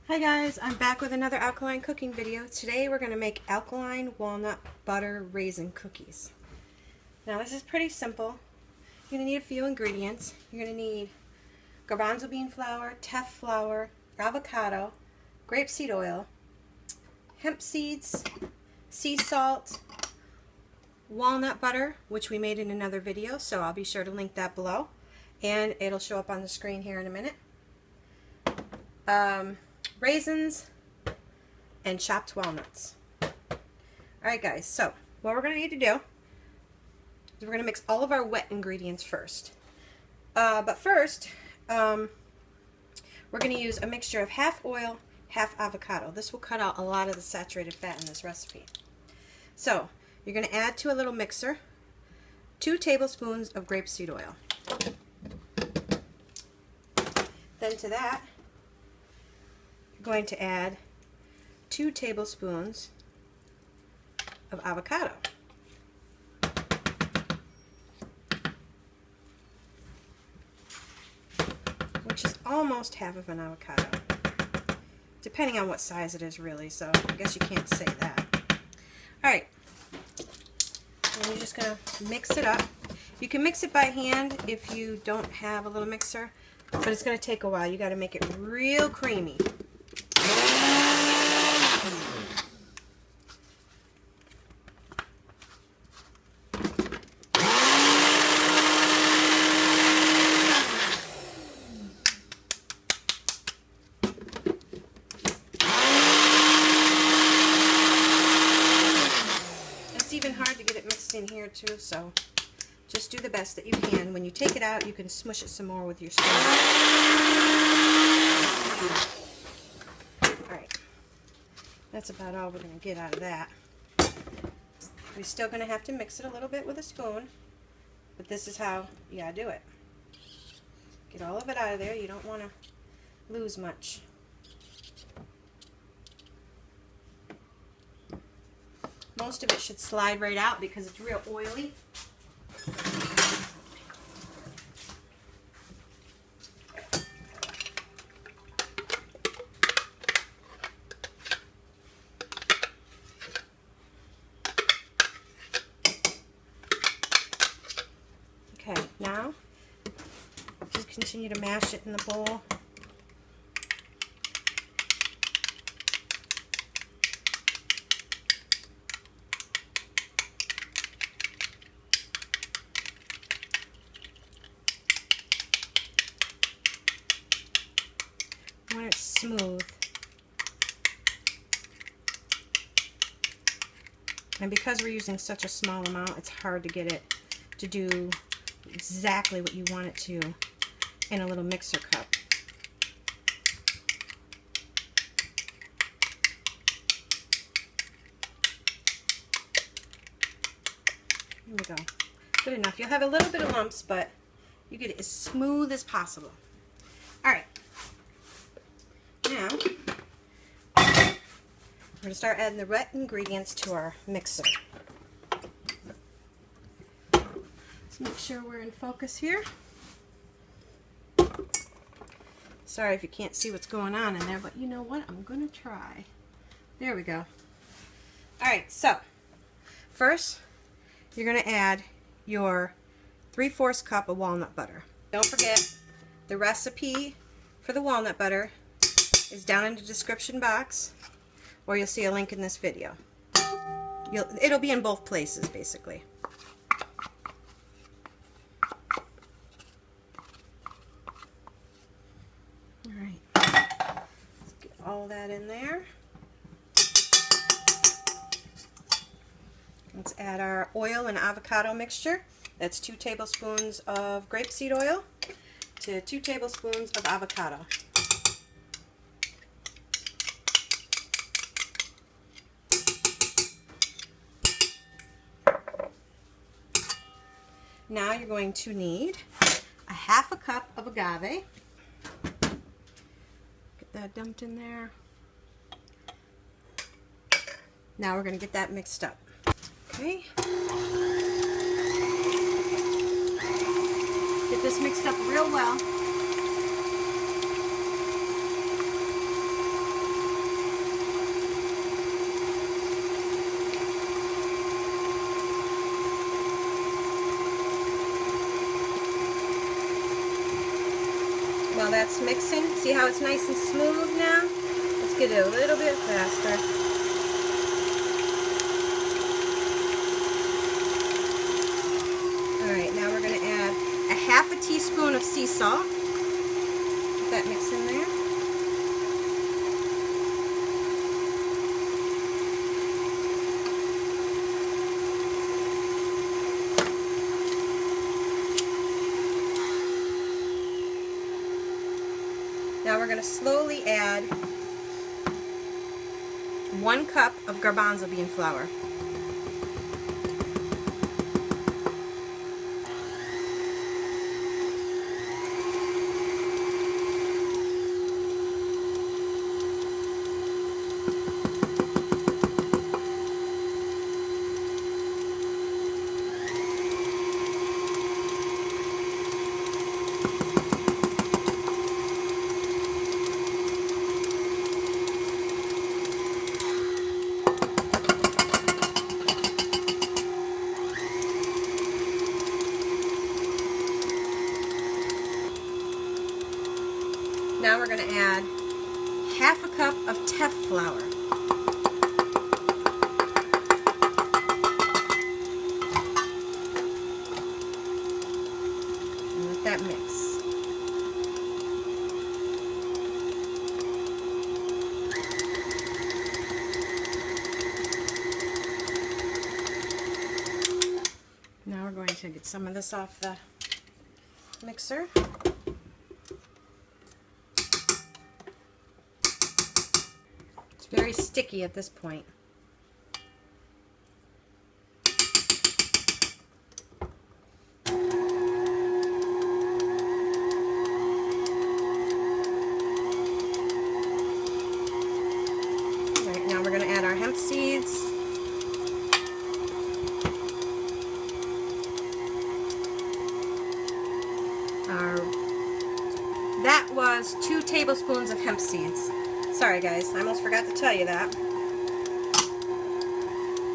Hi guys, I'm back with another alkaline cooking video. Today we're going to make alkaline walnut butter raisin cookies. Now this is pretty simple. You're going to need a few ingredients. You're going to need garbanzo bean flour, teff flour, avocado, grapeseed oil, hemp seeds, sea salt, walnut butter, which we made in another video, so I'll be sure to link that below, and it'll show up on the screen here in a minute. Raisins and chopped walnuts. Alright guys, so what we're going to need to do is we're going to mix all of our wet ingredients first. But first, we're going to use a mixture of half oil, half avocado. This will cut out a lot of the saturated fat in this recipe. So, you're going to add to a little mixer 2 tablespoons of grapeseed oil. Then to that, going to add 2 tablespoons of avocado. Which is almost half of an avocado. Depending on what size it is really, so I guess you can't say that. Alright. And you're just going to mix it up. You can mix it by hand if you don't have a little mixer, but it's going to take a while. You got to make it real creamy. Even hard to get it mixed in here too, so just do the best that you can. When you take it out, you can smush it some more with your spoon. Alright, that's about all we're going to get out of that. We're still going to have to mix it a little bit with a spoon, but this is how you gotta do it. Get all of it out of there. You don't want to lose much. Most of it should slide right out because it's real oily. Okay, now just continue to mash it in the bowl. When it's smooth. And because we're using such a small amount, it's hard to get it to do exactly what you want it to in a little mixer cup. There we go. Good enough. You'll have a little bit of lumps, but you get it as smooth as possible. Alright. Now, we're going to start adding the wet ingredients to our mixer. Let's make sure we're in focus here. Sorry if you can't see what's going on in there, but you know what? I'm going to try. There we go. Alright, so first you're going to add your 3/4 cup of walnut butter. Don't forget, the recipe for the walnut butter is down in the description box, or you'll see a link in this video. It'll be in both places, basically. Alright, let's get all that in there. Let's add our oil and avocado mixture. That's 2 tablespoons of grapeseed oil to 2 tablespoons of avocado. Now you're going to need a 1/2 cup of agave. Get that dumped in there. Now we're going to get that mixed up. Okay. Get this mixed up real well. that's mixing. See how it's nice and smooth now? Let's get it a little bit faster. Alright, now we're going to add a half a teaspoon of sea salt. Get that mix in there. Now we're going to slowly add 1 cup of garbanzo bean flour. Now we're going to add half a cup of teff flour. And let that mix. Now we're going to get some of this off the mixer. Very sticky at this point. Alright, now we're going to add our hemp seeds. That was 2 tablespoons of hemp seeds. Sorry guys, I almost forgot to tell you that.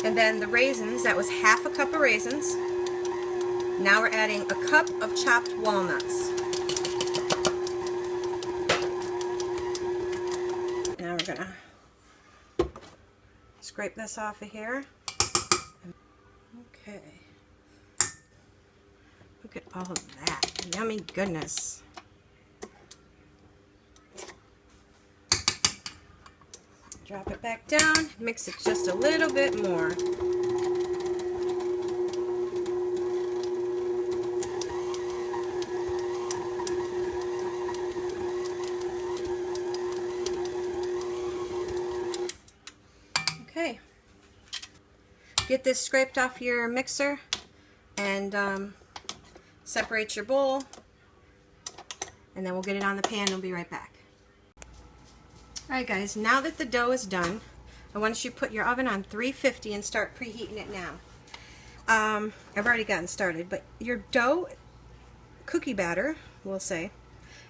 And then the raisins, that was half a cup of raisins. Now we're adding a cup of chopped walnuts. Now we're gonna scrape this off of here. Okay. Look at all of that. Yummy goodness. Drop it back down, mix it just a little bit more. Okay. Get this scraped off your mixer and separate your bowl, and then we'll get it on the pan and we'll be right back. Alright guys, now that the dough is done, I want you to put your oven on 350 and start preheating it now. I've already gotten started, but your dough, cookie batter, we'll say,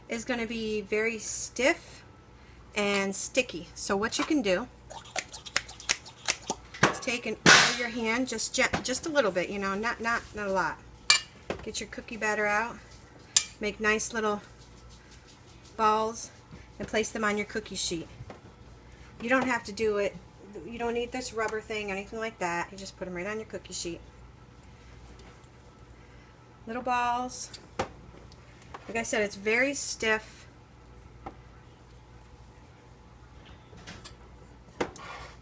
is going to be very stiff and sticky. So what you can do is take it over your hand, just a little bit, you know, not a lot. Get your cookie batter out, make nice little balls, and place them on your cookie sheet. You don't have to do it, you don't need this rubber thing or anything like that. You just put them right on your cookie sheet. Little balls. Like I said, it's very stiff.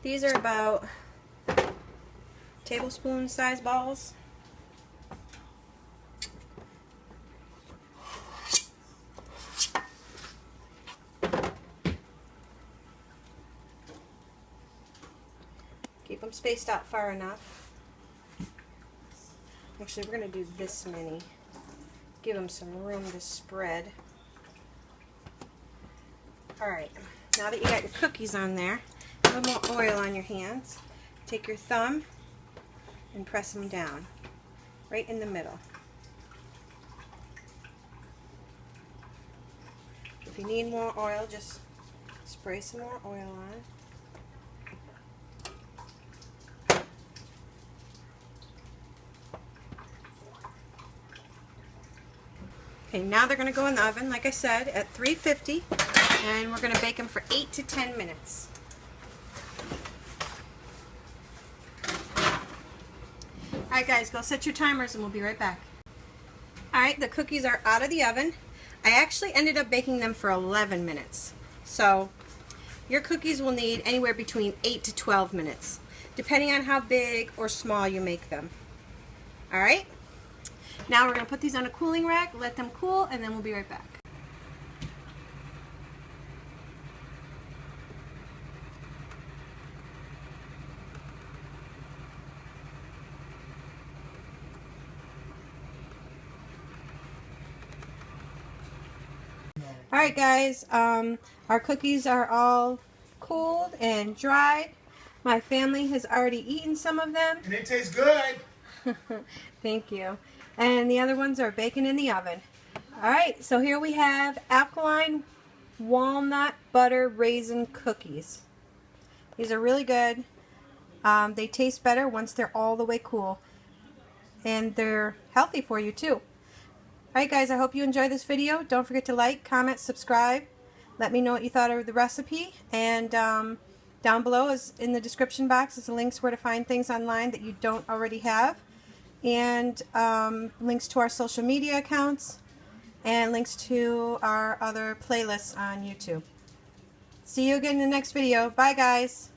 These are about tablespoon size balls. Keep them spaced out far enough. Actually, we're going to do this many. Give them some room to spread. Alright, now that you got your cookies on there, a little more oil on your hands. Take your thumb and press them down, right in the middle. If you need more oil, just spray some more oil on. Okay, now they're going to go in the oven, like I said, at 350, and we're going to bake them for 8 to 10 minutes. Alright guys, go set your timers and we'll be right back. Alright, the cookies are out of the oven. I actually ended up baking them for 11 minutes. So, your cookies will need anywhere between 8 to 12 minutes, depending on how big or small you make them. Alright? Now we're going to put these on a cooling rack, let them cool, and then we'll be right back. Alright guys, our cookies are all cooled and dried. My family has already eaten some of them. And it tastes good. Thank you. And the other ones are baking in the oven. Alright, so here we have Alkaline Walnut Butter Raisin Cookies. These are really good. They taste better once they're all the way cool. And they're healthy for you too. Alright guys, I hope you enjoyed this video. Don't forget to like, comment, subscribe. Let me know what you thought of the recipe. And down below is in the description box is the links where to find things online that you don't already have. And links to our social media accounts. And links to our other playlists on YouTube. See you again in the next video. Bye guys.